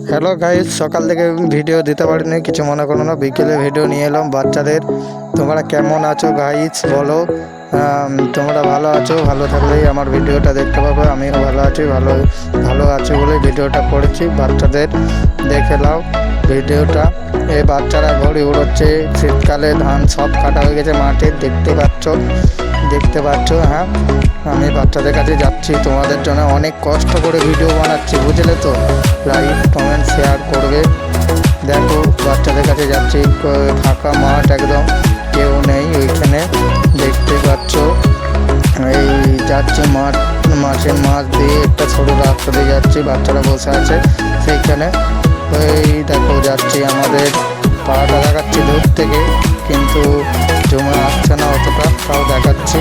Hello guys, সকাল থেকে video দিতে পারিনি, কিছু মনে করো না। বিকেলে ভিডিও নিয়ে এলাম বাচ্চাদের। তোমরা কেমন আছো গাইস বলো। তোমরা ভালো আছো? ভালো থাকলেই আমার ভিডিওটা দেখতে পাবে। আমিও ভালো আছি, ভালো আছি বলে ভিডিওটা করেছি। বাচ্চাদের দেখে নাও ভিডিওটা। এই বাচ্চারা ঘড়ি উড়োচ্ছে। শীতকালে ধান সব কাটা হয়ে গেছে মাঠে, দেখতে পাচ্ছ। হ্যাঁ, আমি বাচ্চাদের কাছে যাচ্ছি তোমাদের জন্য। অনেক কষ্ট করে ভিডিও বানাচ্ছি, বুঝলে তো। লাইক কমেন্ট শেয়ার করবে। দেখো বাচ্চাদের কাছে যাচ্ছি, ফাঁকা মাঠ একদম, কেউ নেই ওইখানে, দেখতে পাচ্ছ। এই যাচ্ছি মাঠের মাছ দিয়ে একটা ছোটো রাস্তা দিয়ে যাচ্ছি, বাচ্চারা বসে আছে সেইখানে। ওই দেখো যাচ্ছি, আমাদের পাড়াটা দেখাচ্ছি দূর থেকে, কিন্তু জমা আসছে না অতটা, তাও দেখাচ্ছি।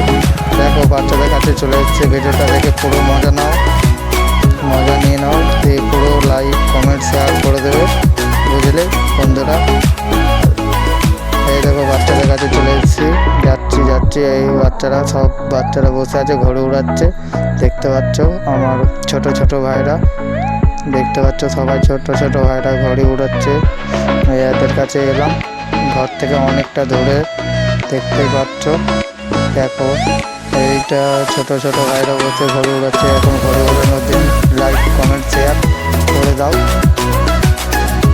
দেখো বাচ্চাদের কাছে চলে এসেছে। ভিডিওটা দেখে পুরো মজা নিয়ে নাও, দিয়ে পুরো লাইক কমেন্ট শেয়ার করে দেবে, বুঝলে বন্ধুরা। এই দেখো বাচ্চাদের কাছে চলে এসেছি, যাচ্ছি। এই সব বাচ্চারা বসে আছে, ঘরে উড়াচ্ছে, দেখতে পাচ্ছ। আমার ছোট ভাইরা, দেখতে পাচ্ছ, সবাই ছোট ভাইরা ঘড়ি উড়াচ্ছে। এদের কাছে এলাম, ঘর থেকে অনেকটা দূরে, দেখতেই পাচ্ছ। দেখো এইটা ছোট ভাইরা বসে ঘড়ি উড়াচ্ছে। এখন ঘড়ি উড়ানোর দিন, লাইক কমেন্ট শেয়ার করে দাও।